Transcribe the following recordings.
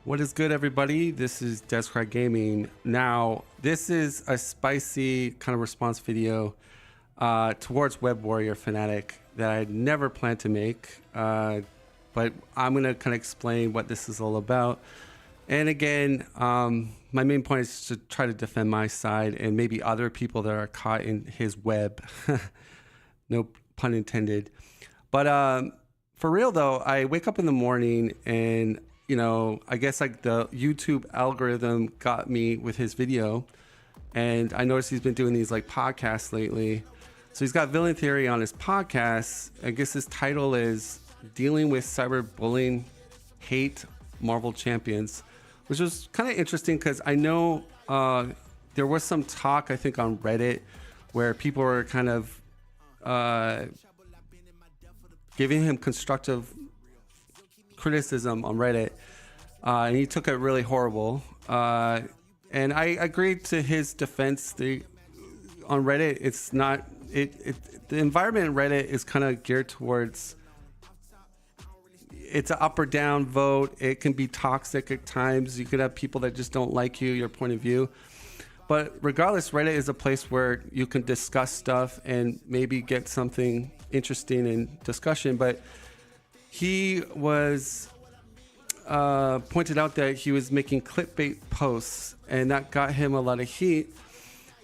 What is good, everybody? This is Descry Gaming. Now, this is a spicy kind of response video towards Web Warrior Fanatic that I never planned to make, but I'm going to kind of explain what this is all about. And again, my main point is to try to defend my side and maybe other people that are caught in his web. No pun intended. But for real, though, I wake up in the morning and I guess like the YouTube algorithm got me with his video, and I noticed he's been doing these like podcasts lately. So he's got Villain Theory on his podcast. I guess his title is Dealing with Cyberbullying, Hate Marvel Champions, which was kind of interesting because I know there was some talk, I think, on Reddit where people were kind of giving him constructive criticism on Reddit, and he took it really horrible, and I agreed to his defense. On Reddit, it's not the environment in Reddit is kind of geared towards, it's an up or down vote. It can be toxic at times. You could have people that just don't like your point of view, but regardless, Reddit is a place where you can discuss stuff and maybe get something interesting in discussion. But he was pointed out that he was making clickbait posts, and that got him a lot of heat.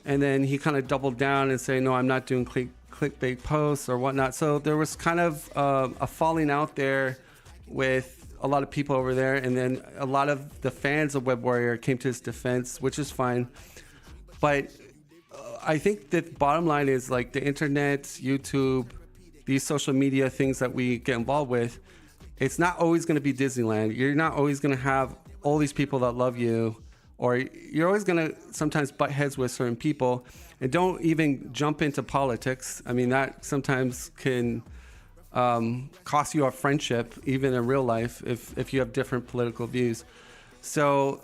And then he kind of doubled down and said, no, I'm not doing clickbait posts or whatnot. So there was kind of a falling out there with a lot of people over there. And then a lot of the fans of Web Warrior came to his defense, which is fine. But I think the bottom line is, like, the internet, YouTube, these social media things that we get involved with, it's not always going to be Disneyland. You're not always going to have all these people that love you, or you're always going to sometimes butt heads with certain people. And don't even jump into politics. I mean, that sometimes can cost you a friendship, even in real life, if you have different political views. So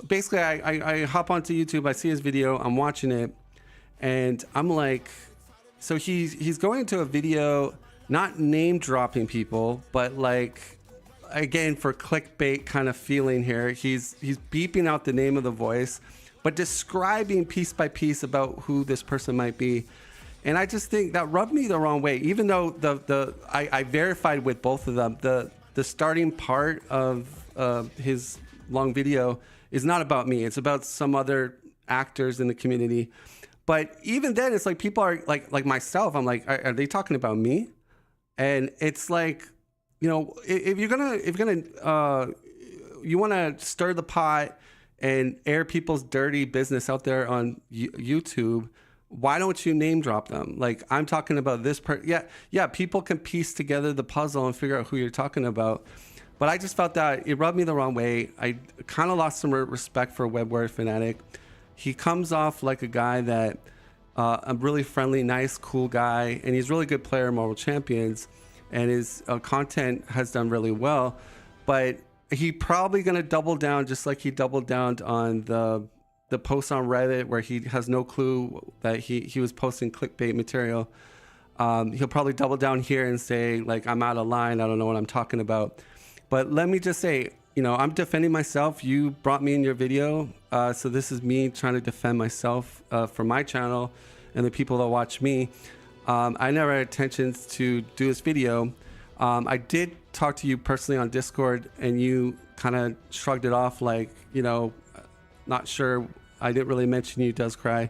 basically, I hop onto YouTube, I see his video, I'm watching it, and I'm like, so he's going into a video, not name dropping people, but like, again, for clickbait kind of feeling here, he's beeping out the name of the voice, but describing piece by piece about who this person might be. And I just think that rubbed me the wrong way, even though I verified with both of them. The starting part of his long video is not about me. It's about some other actors in the community. But even then, it's like people are like myself. I'm like, are they talking about me? And it's like, if you're gonna you want to stir the pot and air people's dirty business out there on YouTube, why don't you name drop them? Like, I'm talking about this yeah, people can piece together the puzzle and figure out who you're talking about. But I just felt that it rubbed me the wrong way. I kind of lost some respect for Web Warrior Fanatic. He comes off like a guy that a really friendly, nice, cool guy, and he's a really good player in Marvel Champions, and his content has done really well. But he probably going to double down, just like he doubled down on the post on Reddit where he has no clue that he was posting clickbait material. He'll probably double down here and say, like, I'm out of line, I don't know what I'm talking about. But let me just say, I'm defending myself. You brought me in your video, so this is me trying to defend myself for my channel and the people that watch me. I never had intentions to do this video. I did talk to you personally on Discord, and you kind of shrugged it off like, not sure. I didn't really mention you, Does Cry.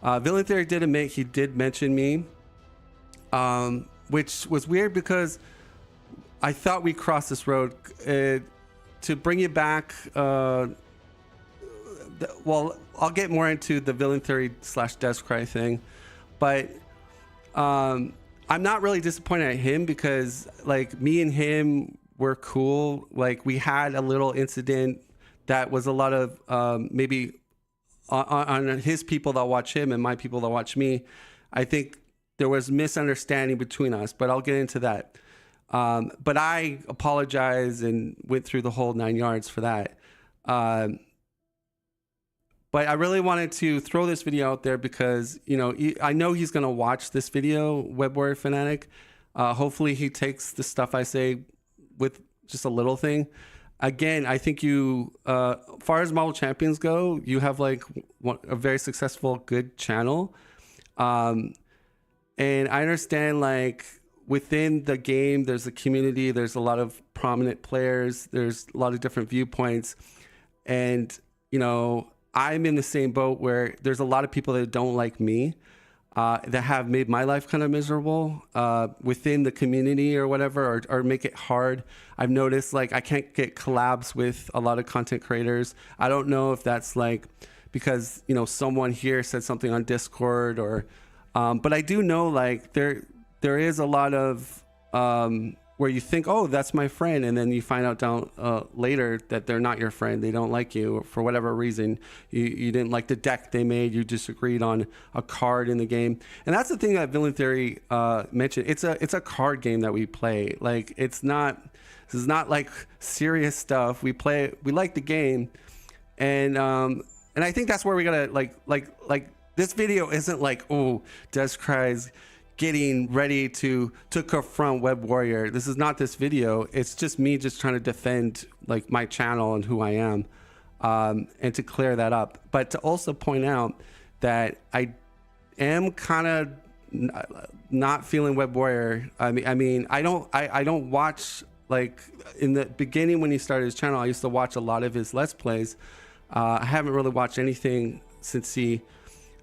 Villain Theory did admit he did mention me, which was weird because I thought we crossed this road. To bring you back, well, I'll get more into the Villain Theory / Descry thing, but I'm not really disappointed at him because, like, me and him were cool. Like, we had a little incident that was a lot of maybe on his people that watch him and my people that watch me. I think there was misunderstanding between us, but I'll get into that. But I apologize and went through the whole 9 yards for that. But I really wanted to throw this video out there because, I know he's going to watch this video, Web Warrior Fanatic. Hopefully he takes the stuff I say with just a little thing. again, I think you, far as Marvel Champions go, you have like a very successful, good channel. And I understand like within the game, there's a community, there's a lot of prominent players, there's a lot of different viewpoints. And, you know, I'm in the same boat where there's a lot of people that don't like me, that have made my life kind of miserable within the community or whatever, or make it hard. I've noticed like I can't get collabs with a lot of content creators. I don't know if that's like because, you know, someone here said something on Discord or, but I do know like there is a lot of where you think, oh, that's my friend, and then you find out down later that they're not your friend. They don't like you for whatever reason. You didn't like the deck they made. You disagreed on a card in the game, and that's the thing that Villain Theory mentioned. It's a card game that we play. Like this is not like serious stuff. We like the game, and I think that's where we gotta like this video isn't like, oh, Descry's getting ready to confront Web Warrior. This is not this video. It's just me just trying to defend like my channel and who I am, and to clear that up. But to also point out that I am kind of not feeling Web Warrior. I mean, I don't watch, like in the beginning when he started his channel, I used to watch a lot of his Let's Plays. I haven't really watched anything since he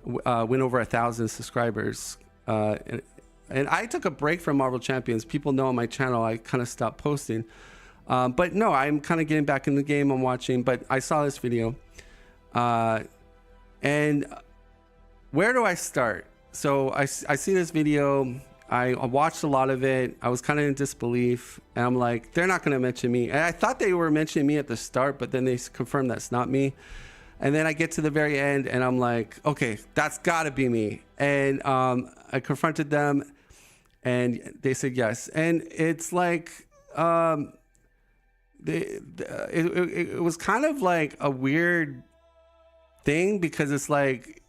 went over 1,000 subscribers. And I took a break from Marvel Champions. People know on my channel I kind of stopped posting, but no, I'm kind of getting back in the game. I'm watching, but I saw this video, and where do I start? So I see this video. I watched a lot of it. I was kind of in disbelief, and I'm like, they're not going to mention me. And I thought they were mentioning me at the start, but then they confirmed that's not me. And then I get to the very end and I'm like, okay, that's gotta be me. And I confronted them and they said yes. And it's like, it was kind of like a weird thing because it's like,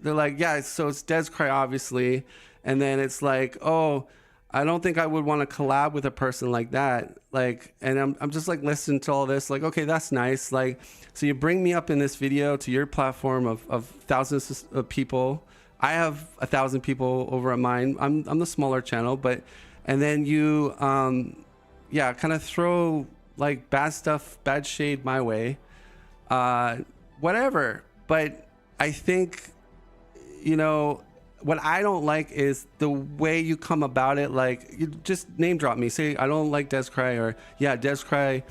they're like, yeah, so it's Descry obviously. And then it's like, oh, I don't think I would want to collab with a person like that. Like, and I'm just like listening to all this, like, okay, that's nice. Like, so you bring me up in this video to your platform of thousands of people. I have 1,000 people over at mine. I'm the smaller channel, but, and then you, yeah, kind of throw like bad stuff, bad shade my way, whatever. But I think, you know, what I don't like is the way you come about it. Like, you just name drop me. Say, I don't like Descry, or yeah, Descry,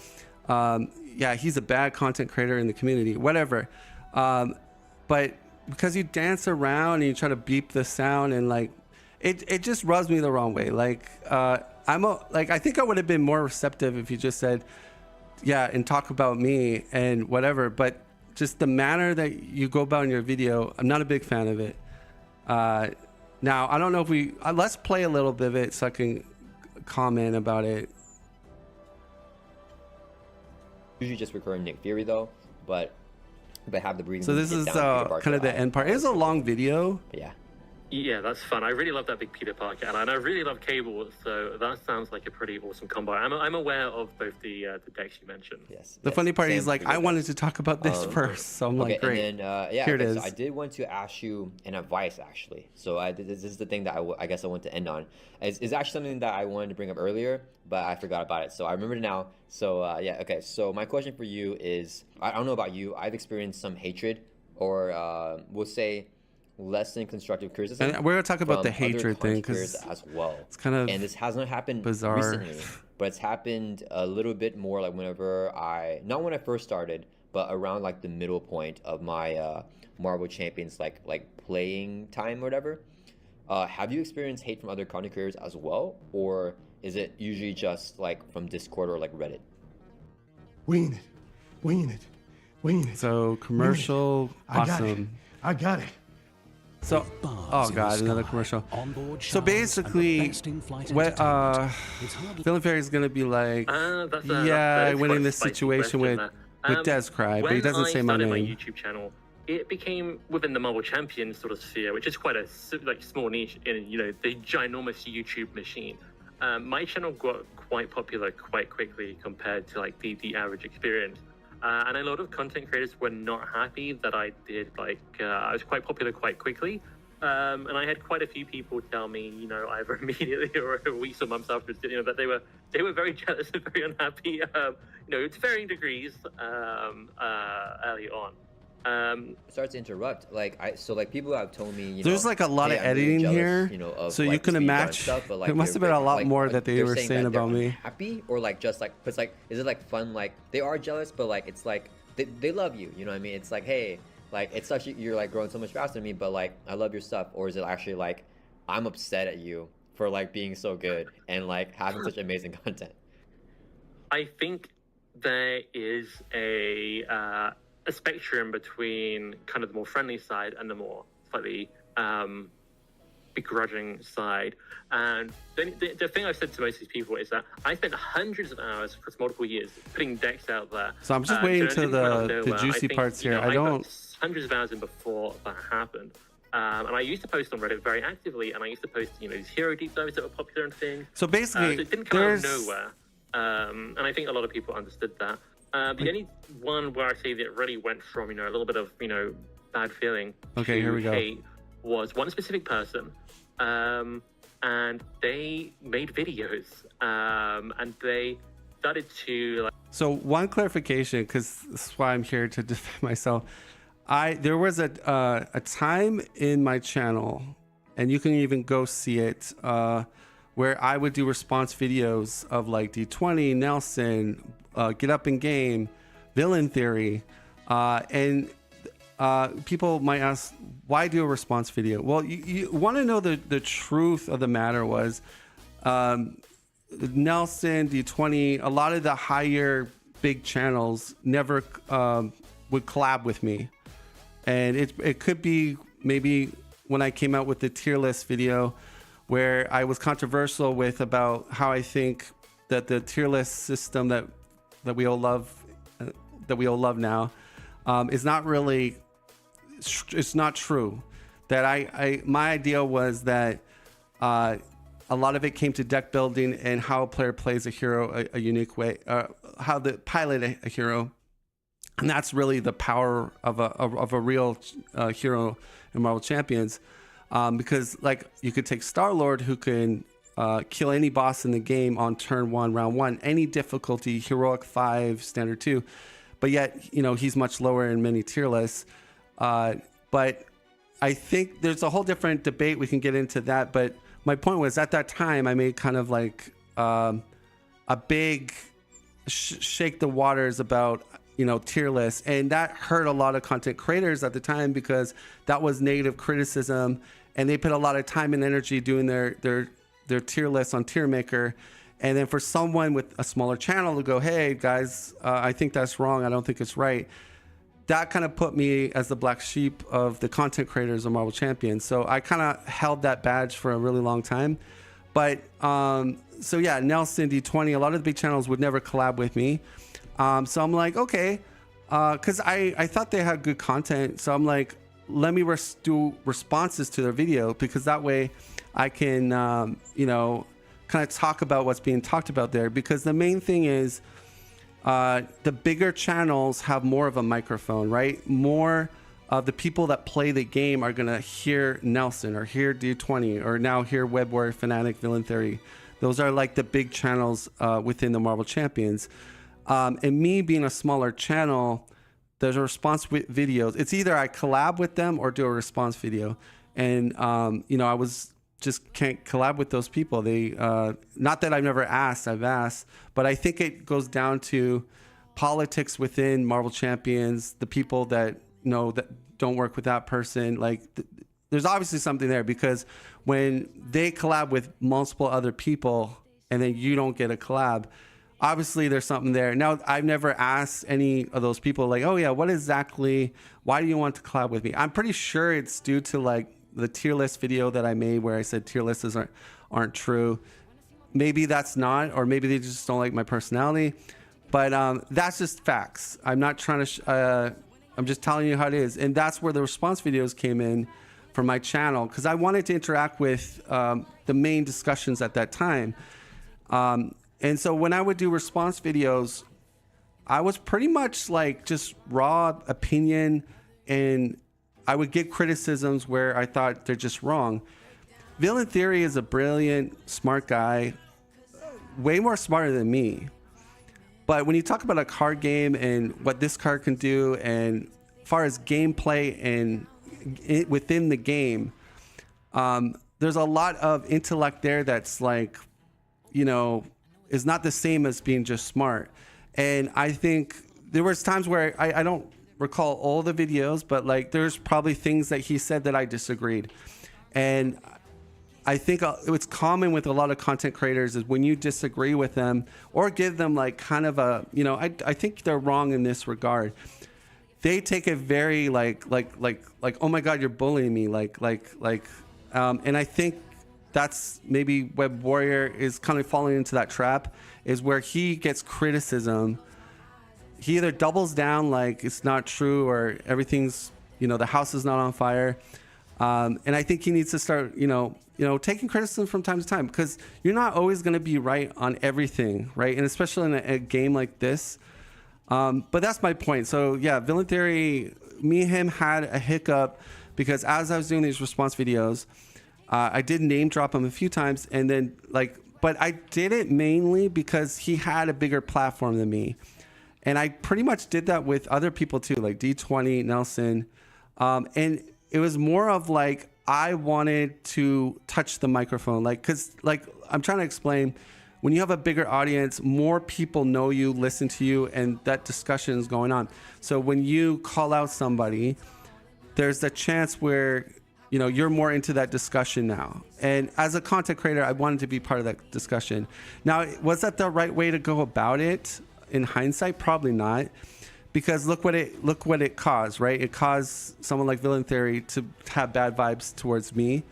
yeah, he's a bad content creator in the community, whatever. But because you dance around and you try to beep the sound and like, it just rubs me the wrong way. Like, I think I would have been more receptive if you just said, yeah, and talk about me and whatever. But just the manner that you go about in your video, I'm not a big fan of it. Now I don't know if we let's play a little bit of it so I can comment about it. Usually just recording Nick Fury though, but have the breathing. So this is kind of the end part. It is a long video. But yeah. Yeah, that's fun. I really love that big Peter Parker, and I really love Cable, so that sounds like a pretty awesome combo. I'm aware of both the decks you mentioned. Yes. The funny part is, like, I wanted to talk about this first, so I'm like, great. And then, yeah, here it is. So I did want to ask you an advice, actually. So this is the thing that I guess I want to end on. It's actually something that I wanted to bring up earlier, but I forgot about it. So I remember now. So yeah, okay. So my question for you is, I don't know about you. I've experienced some hatred, or we'll say, less than constructive criticism. And we're gonna talk about the hatred thing because as well. It's kind of, and this has not happened bizarre recently, but it's happened a little bit more like whenever not when I first started, but around like the middle point of my Marvel Champions like playing time or whatever. Have you experienced hate from other content creators as well, or is it usually just like from Discord or like Reddit? Wing it. So commercial, awesome. I got it. So, oh god, another commercial. So basically, what Villain Fairy is gonna be like, yeah, I went in this situation with Descry, but he doesn't say my name. My YouTube channel, it became within the Marvel Champions sort of sphere, which is quite a small niche in the ginormous YouTube machine. My channel got quite popular quite quickly compared to like the average experience. And a lot of content creators were not happy that I did I was quite popular quite quickly. And I had quite a few people tell me, either immediately or weeks or months afterwards, that they were very jealous and very unhappy, to varying degrees early on. Sorry to interrupt. People have told me, there's like a lot hey, of I'm really editing jealous, here, of, so like, you can the speed run imagine stuff, but, like, there must have they're been a lot like- more like, that they they're were saying that they're about me. Happy or like just like, cause like, is it like fun? Like they are jealous, but like it's like they love you. You know what I mean? It's like, hey, like it's such you're like growing so much faster than me, but like I love your stuff. Or is it actually like I'm upset at you for like being so good and like having such amazing content? I think there is a spectrum between kind of the more friendly side and the more slightly begrudging side. And the thing I've said to most of these people is that I spent hundreds of hours across multiple years putting decks out there. So I'm just waiting to the juicy parts here. I don't. Hundreds of hours in before that happened. And I used to post on Reddit very actively, and I used to post, these hero deep dives that were popular and things. So basically, so it didn't come out of nowhere. And I think a lot of people understood that. The only one where I say that it really went from, a little bit of, bad feeling Okay, to here we go. hate was one specific person. And they made videos. And they started to So one clarification, because this is why I'm here to defend myself. There was a time in my channel, and you can even go see it, where I would do response videos of like D20, Nelson, Get Up in Game, Villain Theory, and people might ask, why do a response video? Well, you want to know the truth of the matter was, Nelson, D20, a lot of the higher big channels never would collab with me. And it could be maybe when I came out with the tier list video where I was controversial with about how I think that the tier list system that we all love now is not really, it's not true. That my idea was that a lot of it came to deck building and how a player plays a hero a unique way, how to pilot a hero. And that's really the power of a real hero in Marvel Champions, because like you could take Star-Lord, who can kill any boss in the game on turn 1, round 1, any difficulty, heroic 5, standard 2, but yet he's much lower in many tier lists. But I think there's a whole different debate. We can get into that. But my point was, at that time, I made kind of like a big shake the waters about tier lists, and that hurt a lot of content creators at the time because that was negative criticism, and they put a lot of time and energy doing their tier lists on Tier Maker, and then for someone with a smaller channel to go, hey guys, I think that's wrong, I don't think it's right, that kind of put me as the black sheep of the content creators of Marvel Champions. So I kind of held that badge for a really long time. But so yeah, Nelson, D20, a lot of the big channels would never collab with me. So I'm like, okay, because I thought they had good content. So I'm like, let me do responses to their video, because that way I can, kind of talk about what's being talked about there. Because the main thing is the bigger channels have more of a microphone, right? More of the people that play the game are going to hear Nelson or hear D20 or now hear Web Warrior Fanatic, Villain Theory. Those are like the big channels within the Marvel Champions. And me being a smaller channel, there's a response videos. It's either I collab with them or do a response video. And, I just can't collab with those people. They, not that I've never asked, I've asked, but I think it goes down to politics within Marvel Champions, the people that that don't work with that person. Like there's obviously something there, because when they collab with multiple other people and then you don't get a collab, obviously there's something there. Now, I've never asked any of those people like, oh yeah, why do you want to collab with me? I'm pretty sure it's due to like the tier list video that I made where I said tier lists aren't true. Maybe that's not, or maybe they just don't like my personality, but that's just facts. I'm not trying to, I'm just telling you how it is. And that's where the response videos came in for my channel, because I wanted to interact with the main discussions at that time. And so when I would do response videos, I was pretty much like just raw opinion, and I would give criticisms where I thought they're just wrong. Villain Theory is a brilliant, smart guy, way more smarter than me. But when you talk about a card game and what this card can do, and as far as gameplay and within the game, there's a lot of intellect there that's like, you know, is not the same as being just smart. And I think there was times where I don't recall all the videos, but like there's probably things that he said that I disagreed. And I think it's common with a lot of content creators is when you disagree with them or give them like kind of a, you know, I think they're wrong in this regard. They take it very like, oh my God, you're bullying me. And I think that's maybe Web Warrior is kind of falling into that trap, is where he gets criticism. He either doubles down like it's not true or everything's, you know, the house is not on fire. And I think he needs to start, you know, taking criticism from time to time, because you're not always going to be right on everything, right? And especially in a game like this. But that's my point. So yeah, Villain Theory, me and him had a hiccup because as I was doing these response videos, I did name drop him a few times, and then but I did it mainly because he had a bigger platform than me. And I pretty much did that with other people too, like D20, Nelson. And it was more of like, I wanted to touch the microphone, cause I'm trying to explain, when you have a bigger audience, more people know you, listen to you, and that discussion is going on. So when you call out somebody, there's a chance where, you know, you're more into that discussion now. And as a content creator, I wanted to be part of that discussion. Now, was that the right way to go about it? In hindsight, probably not, because look what it caused, right? It caused someone like Villain Theory to have bad vibes towards me,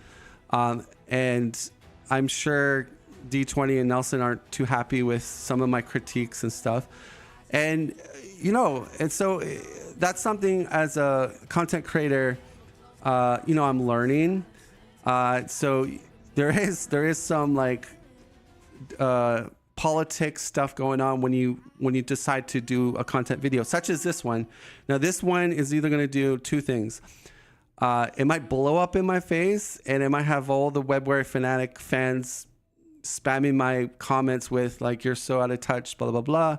and I'm sure D20 and Nelson aren't too happy with some of my critiques and stuff, and you know, and so that's something as a content creator, you know, I'm learning. So there is some like politics stuff going on when you decide to do a content video, such as this one. Now this one is either going to do two things. It might blow up in my face, and it might have all the WebWare fanatic fans spamming my comments with like, you're so out of touch, blah, blah, blah.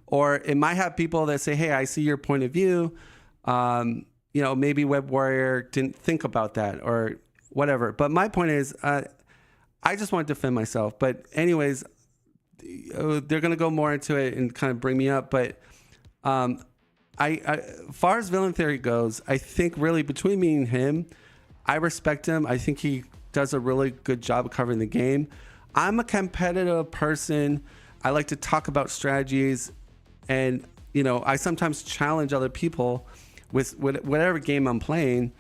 Or it might have people that say, hey, I see your point of view. You know, maybe Web Warrior didn't think about that or whatever. But my point is, I just want to defend myself. But anyways, they're going to go more into it and kind of bring me up. But as far as Villain Theory goes, I think really between me and him, I respect him. I think he does a really good job of covering the game. I'm a competitive person. I like to talk about strategies, and you know, I sometimes challenge other people with whatever game I'm playing.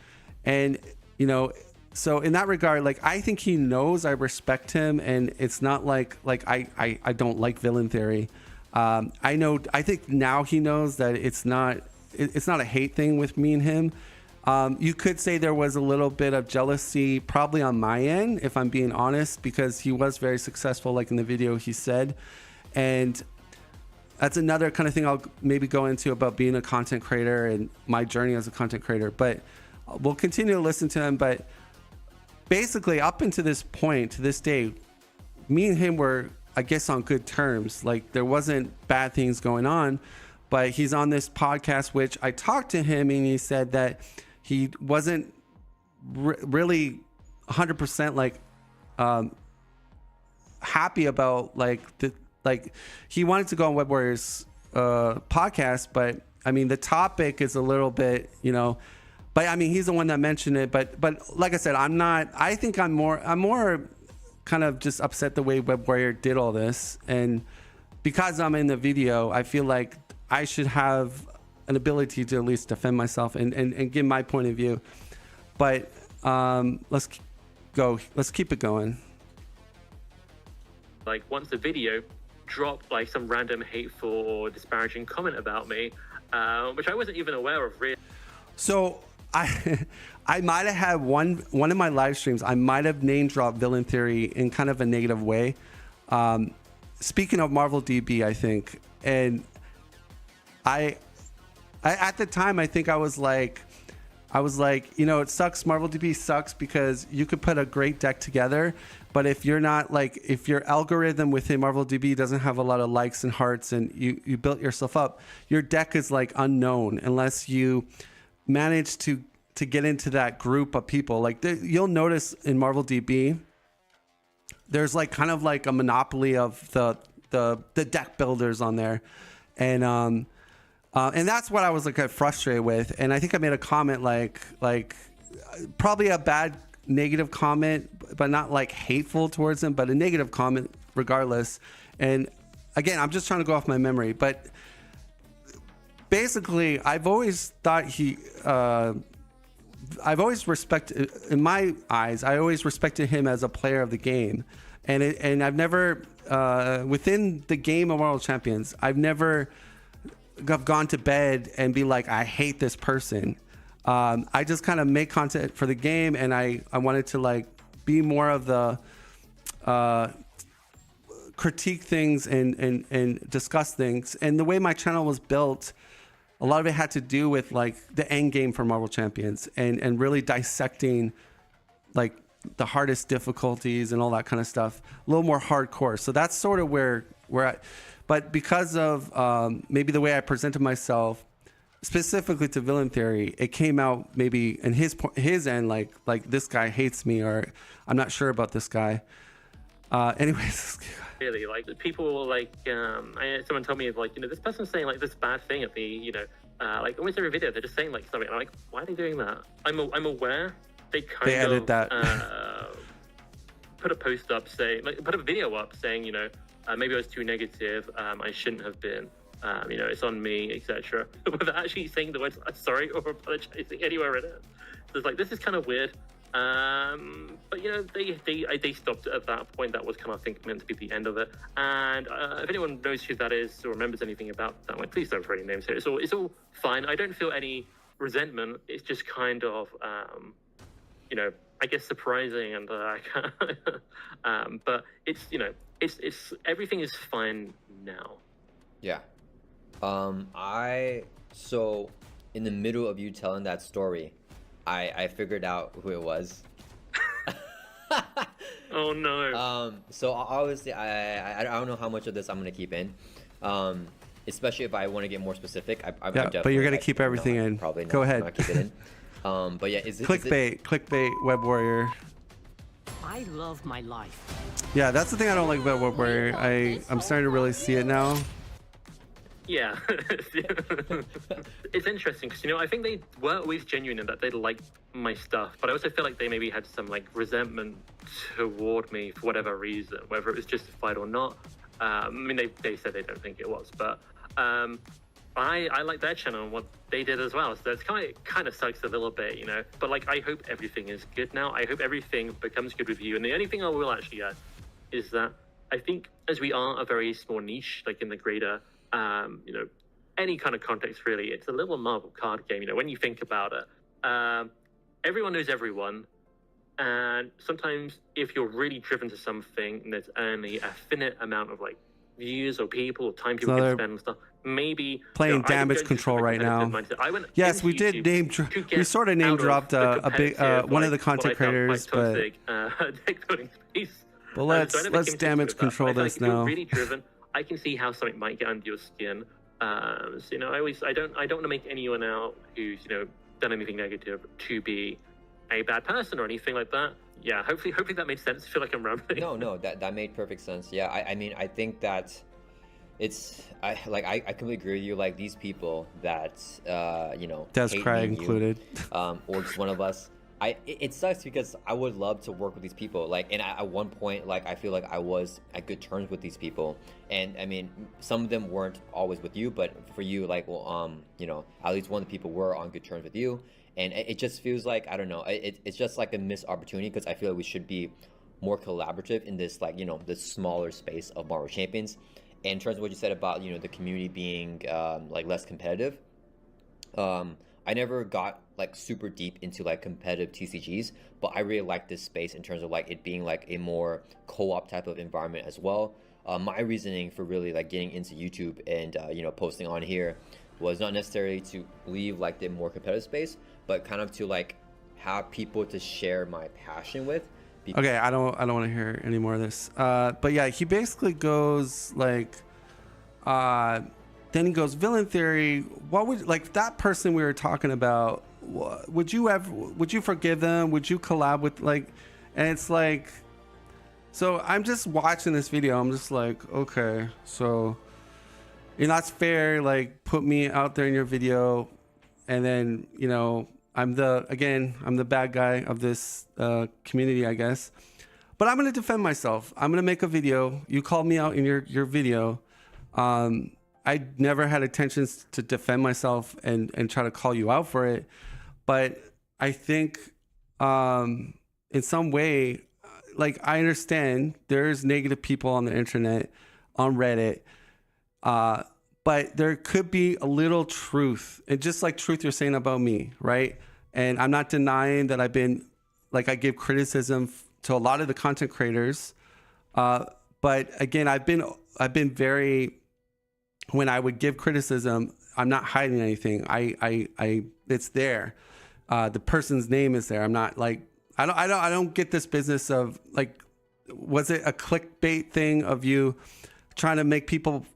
And you know, so in that regard, like, I think he knows I respect him, and it's not like I don't like Villain Theory. I think now he knows that it's not a hate thing with me and him. You could say there was a little bit of jealousy probably on my end, if I'm being honest, because he was very successful, like in the video he said. And that's another kind of thing I'll maybe go into about being a content creator and my journey as a content creator. But we'll continue to listen to him. But basically, up until this point, to this day, me and him were, I guess, on good terms. Like, there wasn't bad things going on. But he's on this podcast, which I talked to him, and he said that he wasn't really 100% like happy about like he wanted to go on Web Warriors podcast, but I mean the topic is a little bit, you know, but I mean he's the one that mentioned it. But like I said, I think I'm more kind of just upset the way Web Warrior did all this, and because I'm in the video, I feel like I should have an ability to at least defend myself and give my point of view. But let's keep it going. Like, once the video dropped like some random hateful or disparaging comment about me, which I wasn't even aware of really. So I might have had one of my live streams, I might have name dropped Villain Theory in kind of a negative way. speaking of Marvel DB, I think, and I at the time, I think I was like, it sucks. Marvel DB sucks because you could put a great deck together, but if you're not like, if your algorithm within Marvel DB doesn't have a lot of likes and hearts, and you built yourself up, your deck is like unknown unless you manage to get into that group of people. Like you'll notice in Marvel DB, there's like kind of like a monopoly of the deck builders on there, and that's what I was like frustrated with. And I think I made a comment like probably a bad negative comment, but not like hateful towards him, but a negative comment regardless. And again, I'm just trying to go off my memory, but basically I've always thought I've always respected, in my eyes, I always respected him as a player of the game. And I've never, within the game of World Champions, I've never have gone to bed and be like, I hate this person. I just kind of make content for the game, and I wanted to like be more of the critique things and discuss things. And the way my channel was built, a lot of it had to do with like the end game for Marvel Champions and really dissecting like the hardest difficulties and all that kind of stuff, a little more hardcore. So that's sort of where we're at. But because of maybe the way I presented myself, specifically to Villain Theory, it came out maybe in his end like this guy hates me, or I'm not sure about this guy. Anyways. Really, like people like someone told me like, this person's saying like this bad thing at me, like almost every video they're just saying like something. I'm like, why are they doing that? I'm aware they edit that. Put a post up saying, like, put a video up saying, maybe I was too negative. I shouldn't have been. It's on me, etc. Without actually saying the words sorry or apologizing anywhere in it. So it's like, this is kind of weird. But they stopped at that point. That was kind of, I think, meant to be the end of it. And if anyone knows who that is or remembers anything about that, like, please don't throw any names here. It's all fine. I don't feel any resentment. It's just kind of I guess surprising, and but it's everything is fine now. Yeah. So in the middle of you telling that story, I figured out who it was. Oh no. So obviously I don't know how much of this I'm gonna keep in, especially if I want to get more specific. But you're gonna keep everything in. Probably not. Go ahead. Not keep it in. But yeah, clickbait, Web Warrior. I love my life. Yeah, that's the thing I don't like about Web Warrior. I'm starting to really see it now. Yeah. It's interesting because I think they were always genuine in that they liked my stuff, but I also feel like they maybe had some like resentment toward me for whatever reason, whether it was justified or not. I mean, they said they don't think it was, but I like their channel and what they did as well. So it's kind of sucks a little bit, But like, I hope everything is good now. I hope everything becomes good with you. And the only thing I will actually add is that I think as we are a very small niche, like in the greater, any kind of context really, it's a little Marvel card game. When you think about it, everyone knows everyone. And sometimes if you're really driven to something and there's only a finite amount of like views or people or time people can spend and stuff, maybe playing damage control right now. Yes, we did we sort of name dropped a big one of the content creators, but let's damage control this now. If you're really driven, I can see how something might get under your skin. I don't want to make anyone out who's done anything negative to be a bad person or anything like that. Yeah, hopefully that made sense. I feel like I'm rambling. No, that made perfect sense. Yeah, I mean, I think that I completely agree with you. Like these people that Des Craig included, or just one of us. It sucks because I would love to work with these people. Like, and at one point, like I feel like I was at good terms with these people, and I mean, some of them weren't always with you, but for you, like, well, at least one of the people were on good terms with you. And it just feels like, I don't know, it's just like a missed opportunity because I feel like we should be more collaborative in this, like, this smaller space of Marvel Champions. And in terms of what you said about, the community being like less competitive, I never got like super deep into like competitive TCGs, but I really like this space in terms of like it being like a more co-op type of environment as well. my reasoning for really like getting into YouTube and posting on here was not necessarily to leave like the more competitive space, but kind of to like have people to share my passion with. Okay, I don't want to hear any more of this. But yeah, he basically goes like, then he goes villain theory. What would like that person we were talking about? Would you forgive them? Would you collab with like? And it's like, so I'm just watching this video. I'm just like, okay, so that's fair. Like, put me out there in your video, and then I'm the bad guy of this community, I guess. But I'm gonna defend myself. I'm gonna make a video. You called me out in your video. I never had intentions to defend myself and try to call you out for it. But I think in some way, like, I understand there's negative people on the internet, on Reddit, but there could be a little truth, and just like truth you're saying about me, right? And I'm not denying that I give criticism to a lot of the content creators, but again, I've been very, when I would give criticism, I'm not hiding anything. It's there. The person's name is there. I'm not like, I don't get this business of like, was it a clickbait thing of you trying to make people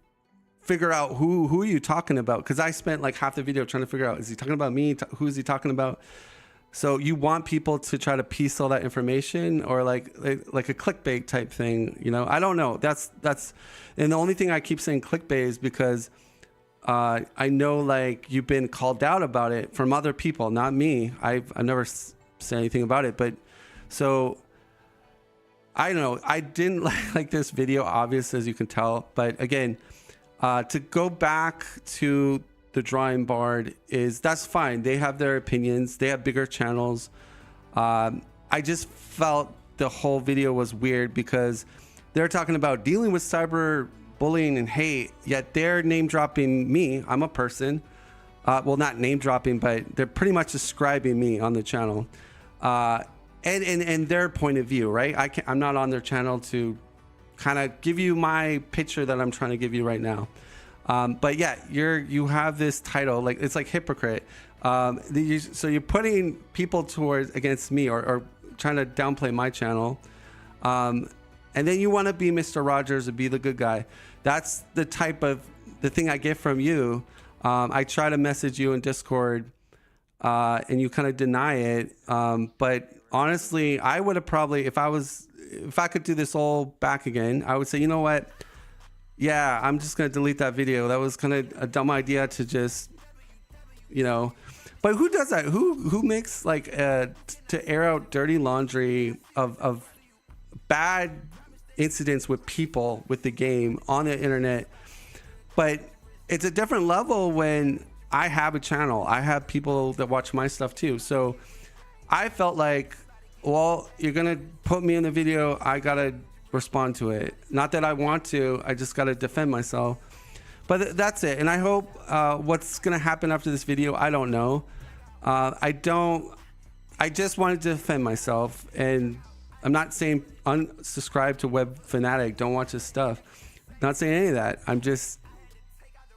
figure out who are you talking about? Because I spent like half the video trying to figure out, is he talking about me? Who is he talking about? So you want people to try to piece all that information, or like a clickbait type thing, I don't know. That's and the only thing I keep saying clickbait is because I know like you've been called out about it from other people, not me. I've never said anything about it, but so I don't know. I didn't like this video, obvious as you can tell, but again, to go back to the drawing board that's fine. They have their opinions. They have bigger channels. I just felt the whole video was weird because they're talking about dealing with cyber bullying and hate, yet they're name dropping me. I'm a person. Well, not name dropping, but they're pretty much describing me on the channel. And their point of view, right? I'm not on their channel to kind of give you my picture that I'm trying to give you right now. But yeah, you have this title, like it's like hypocrite. So you're putting people against me or trying to downplay my channel. And then you want to be Mr. Rogers and be the good guy. That's the thing I get from you. I try to message you in Discord, and you kind of deny it. But honestly, I would have probably, if I could do this all back again, I would say, you know what? Yeah, I'm just going to delete that video. That was kind of a dumb idea to just, but who does that? Who makes like, to air out dirty laundry of bad incidents with people with the game on the internet? But it's a different level when I have a channel. I have people that watch my stuff too. So I felt like, well, you're going to put me in the video. I got to respond to it. Not that I want to, I just got to defend myself. But that's it. And I hope what's going to happen after this video, I don't know. I just wanted to defend myself. And I'm not saying unsubscribe to Web Fanatic, don't watch his stuff. Not saying any of that. I'm just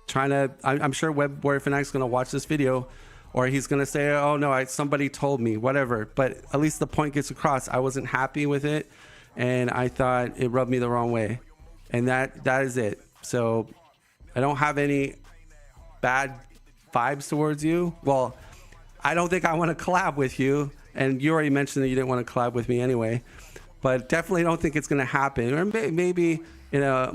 trying to, I'm sure Web Warrior Fanatic's going to watch this video, or he's going to say, oh no, somebody told me, whatever. But at least the point gets across. I wasn't happy with it, and I thought it rubbed me the wrong way. And that is it. So I don't have any bad vibes towards you. Well, I don't think I want to collab with you. And you already mentioned that you didn't want to collab with me anyway. But definitely don't think it's going to happen. Or maybe in a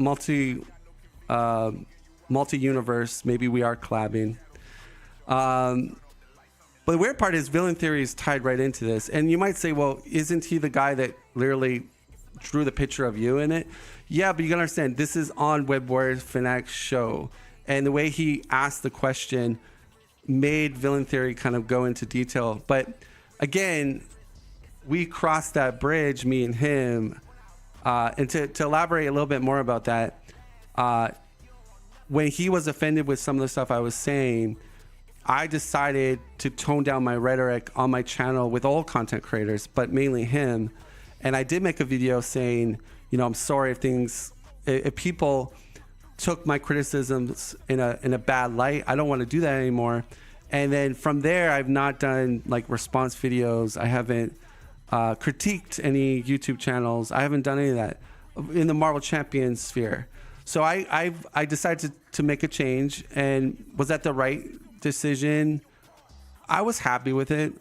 multi-universe, maybe we are collabing. But the weird part is villain theory is tied right into this. And you might say, well, isn't he the guy that literally drew the picture of you in it? Yeah, but you gotta understand, this is on Web Warrior Fanatics show. And the way he asked the question made villain theory kind of go into detail. But again, we crossed that bridge, me and him. And to elaborate a little bit more about that, when he was offended with some of the stuff I was saying, I decided to tone down my rhetoric on my channel with all content creators, but mainly him. And I did make a video saying, I'm sorry if things, if people took my criticisms in a bad light, I don't want to do that anymore. And then from there, I've not done like response videos. I haven't critiqued any YouTube channels. I haven't done any of that in the Marvel Champions sphere. So I decided to make a change, and was that the right decision? I was happy with it.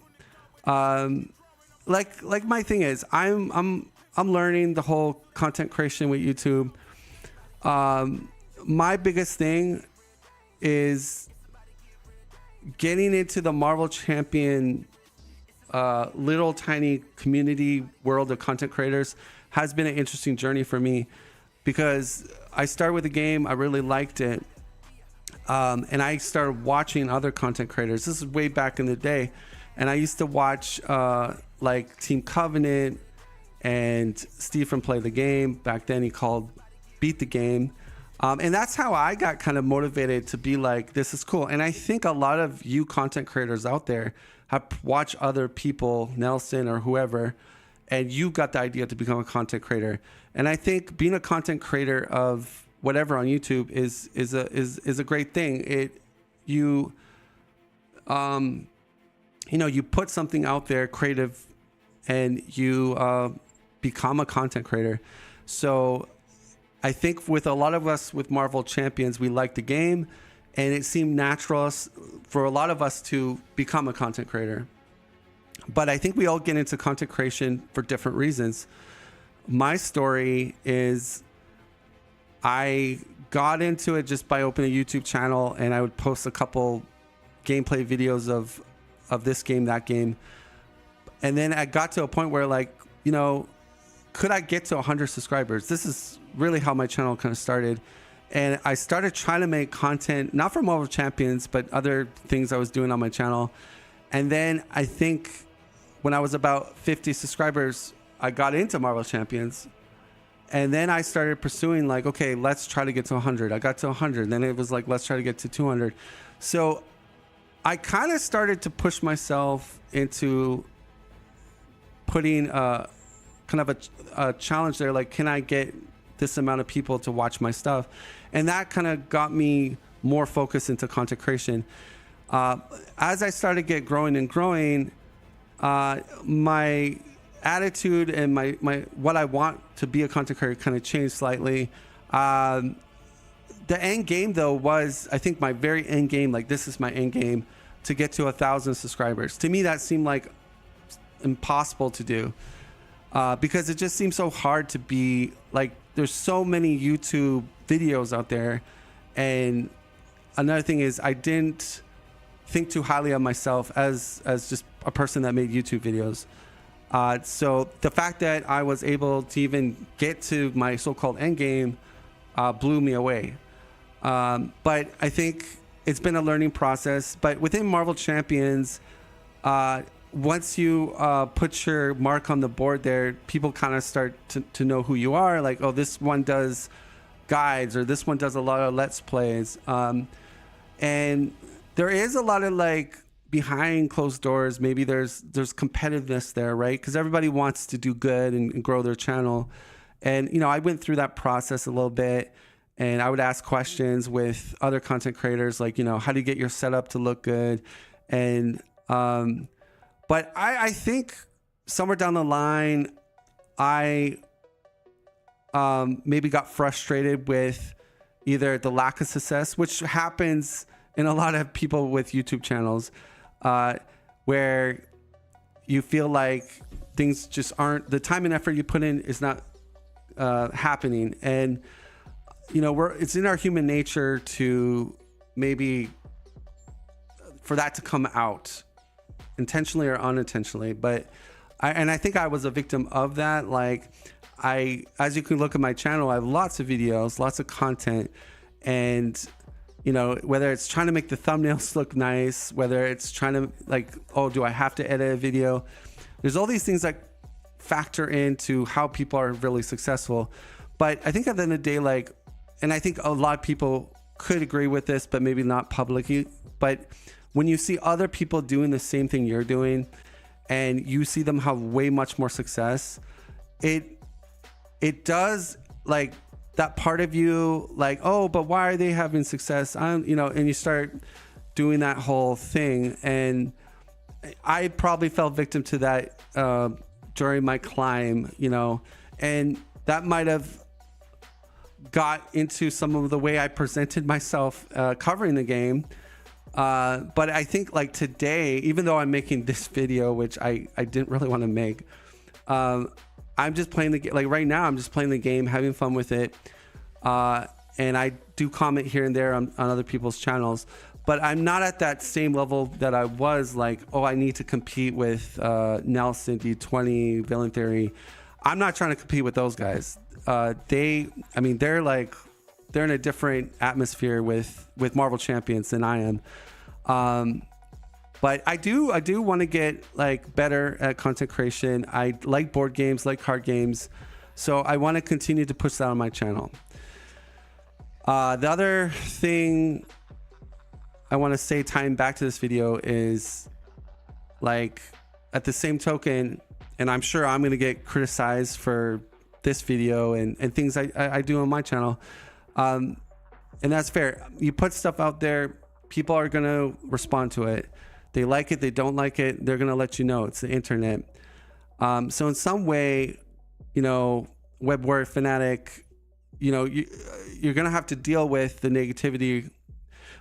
Like my thing is, I'm learning the whole content creation with YouTube. My biggest thing is getting into the Marvel Champion little tiny community world of content creators has been an interesting journey for me, because I started with the game, I really liked it, and I started watching other content creators. This is way back in the day, and I used to watch like Team Covenant and Steve from Play the Game. Back then he called Beat the Game. And that's how I got kind of motivated to be like, this is cool. And I think a lot of you content creators out there have watched other people, Nelson or whoever, and you got the idea to become a content creator. And I think being a content creator of whatever on YouTube is a great thing. You put something out there creative, and you become a content creator. So I think with a lot of us with Marvel Champions, we like the game, and it seemed natural for a lot of us to become a content creator. But I think we all get into content creation for different reasons. My story is I got into it just by opening a YouTube channel, and I would post a couple gameplay videos of this game, that game. And then I got to a point where, like, could I get to 100 subscribers? This is really how my channel kind of started. And I started trying to make content, not for Marvel Champions, but other things I was doing on my channel. And then I think when I was about 50 subscribers, I got into Marvel Champions. And then I started pursuing like, okay, let's try to get to 100. I got to 100. Then it was like, let's try to get to 200. So I kind of started to push myself into putting kind of a challenge there, like, can I get this amount of people to watch my stuff? And that kind of got me more focused into content creation. As I started get growing, my attitude and my what I want to be a content creator kind of changed slightly. The end game though was, I think my very end game, like this is my end game, to get to 1,000 subscribers. To me, that seemed like impossible to do. Because it just seems so hard to be like, there's so many YouTube videos out there. And another thing is, I didn't think too highly of myself as just a person that made YouTube videos. So the fact that I was able to even get to my so-called end game blew me away. But I think it's been a learning process. But within Marvel Champions, once you put your mark on the board there, people kind of start to know who you are. Like, oh, this one does guides, or this one does a lot of Let's Plays. And there is a lot of like behind closed doors. Maybe there's competitiveness there, right? Because everybody wants to do good and grow their channel. And, I went through that process a little bit, and I would ask questions with other content creators, like, how do you get your setup to look good? And, but I think somewhere down the line, I maybe got frustrated with either the lack of success, which happens in a lot of people with YouTube channels, where you feel like things just aren't, the time and effort you put in is not happening. And, it's in our human nature to maybe for that to come out, intentionally or unintentionally. But I think I was a victim of that. Like, as you can look at my channel, I have lots of videos, lots of content, and whether it's trying to make the thumbnails look nice, whether it's trying to like, oh, do I have to edit a video? There's all these things that factor into how people are really successful. But I think at the end of the day, like, and I think a lot of people could agree with this, but maybe not publicly, but when you see other people doing the same thing you're doing, and you see them have way much more success, it does like that part of you like, oh, but why are they having success? And you start doing that whole thing. And I probably fell victim to that during my climb, and that might have got into some of the way I presented myself covering the game. But I think like today, even though I'm making this video, which I didn't really want to make, I'm just playing the game. Like right now, I'm just playing the game, having fun with it. And I do comment here and there on other people's channels, but I'm not at that same level that I was like, oh, I need to compete with Nelson, D20, Villain Theory. I'm not trying to compete with those guys. They're in a different atmosphere with Marvel Champions than I am. But I do want to get like better at content creation. I like board games, like card games. So I want to continue to push that on my channel. The other thing I want to say tying back to this video is like at the same token, and I'm sure I'm going to get criticized for this video and things I do on my channel. And that's fair. You put stuff out there, people are going to respond to it. They like it, they don't like it, they're going to let you know. It's the internet. So in some way, web warrior fanatic, you're going to have to deal with the negativity.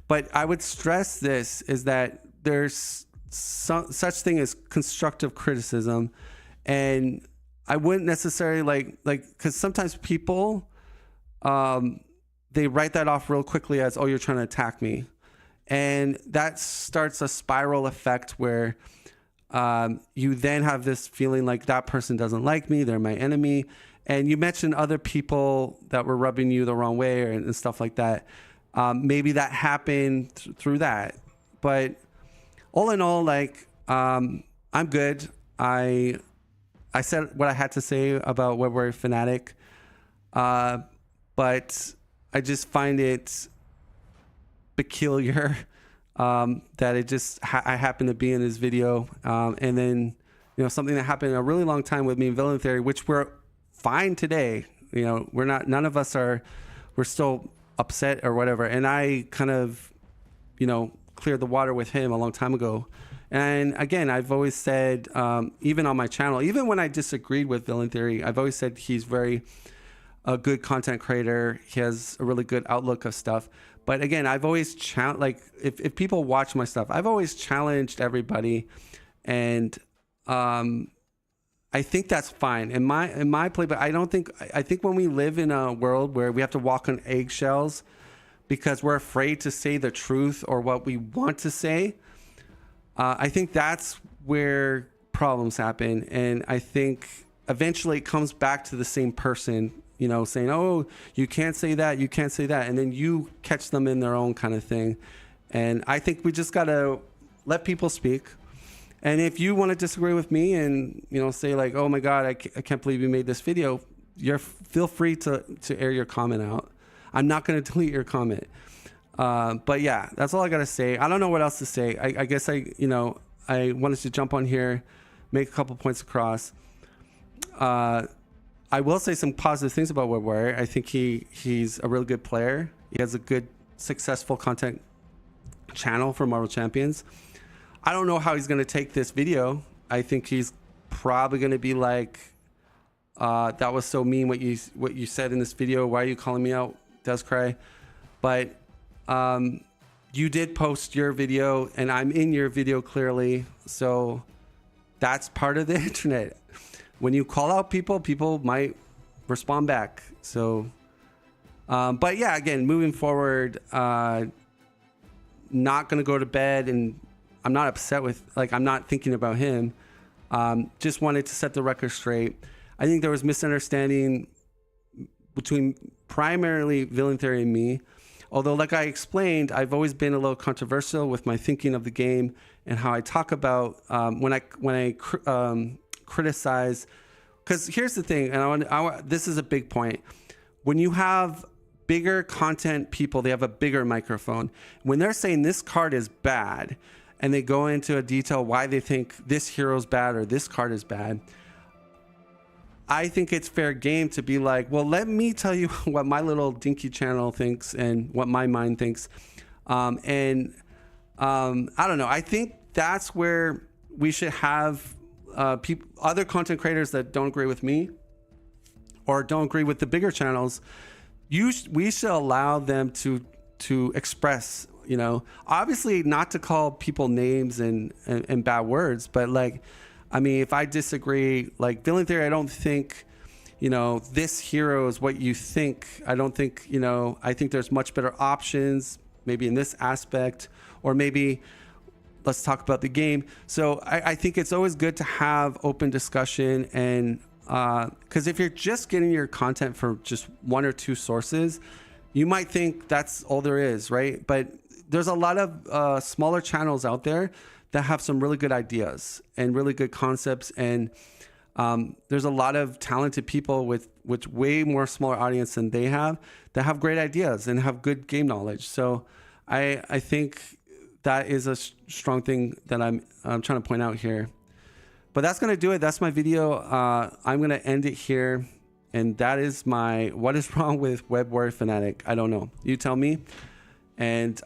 But I would stress this is that there's such thing as constructive criticism. And I wouldn't necessarily because sometimes people, they write that off real quickly as, oh, you're trying to attack me. And that starts a spiral effect where you then have this feeling like that person doesn't like me, they're my enemy. And you mentioned other people that were rubbing you the wrong way and stuff like that. Maybe that happened through that. But all in all, I'm good. I said what I had to say about Web Warrior Fanatic. But I just find it peculiar that it just I happen to be in this video, and then something that happened a really long time with me in Villain Theory, which we're fine today. We're not, none of us are, we're still upset or whatever, and I kind of cleared the water with him a long time ago. And again, I've always said, even on my channel, even when I disagreed with Villain Theory, I've always said he's a good content creator. He has a really good outlook of stuff. But again, I've always if people watch my stuff, I've always challenged everybody, and I think that's fine in my play. But I think when we live in a world where we have to walk on eggshells because we're afraid to say the truth or what we want to say, I think that's where problems happen. And I think eventually it comes back to the same person, saying, oh, you can't say that, you can't say that. And then you catch them in their own kind of thing. And I think we just got to let people speak. And if you want to disagree with me and, say like, oh my God, I can't believe you made this video, feel free to air your comment out. I'm not going to delete your comment. But yeah, that's all I got to say. I don't know what else to say. I guess I wanted to jump on here, make a couple points across. I will say some positive things about Web Warrior. I think he's a really good player. He has a good, successful content channel for Marvel Champions. I don't know how he's going to take this video. I think he's probably going to be like, that was so mean what you said in this video. Why are you calling me out, Descry? But you did post your video, and I'm in your video clearly. So that's part of the internet. When you call out people might respond back. So, but yeah, again, moving forward, not going to go to bed, and I'm not upset with, I'm not thinking about him. Just wanted to set the record straight. I think there was misunderstanding between primarily Villain Theory and me. Although, like I explained, I've always been a little controversial with my thinking of the game and how I talk about when I criticize. Because here's the thing, and this is a big point. When you have bigger content people, they have a bigger microphone. When they're saying this card is bad, and they go into a detail why they think this hero's bad or this card is bad, I think it's fair game to be like, well, let me tell you what my little dinky channel thinks and what my mind thinks. I don't know. I think that's where we should have other content creators that don't agree with me or don't agree with the bigger channels. We should allow them to express, you know, obviously not to call people names and bad words, but like, I mean, if I disagree, like Villain Theory, I don't think, you know, this hero is what you think. I don't think, you know, I think there's much better options, maybe in this aspect, or maybe let's talk about the game. So I think it's always good to have open discussion, and because if you're just getting your content from just one or two sources, you might think that's all there is, right? But there's a lot of smaller channels out there that have some really good ideas and really good concepts, and there's a lot of talented people with way more smaller audience than they have that have great ideas and have good game knowledge. So I think that is a strong thing that I'm trying to point out here. But that's going to do it. That's my video. I'm going to end it here. And that is my what is wrong with Web Warrior Fanatic. I don't know. You tell me. And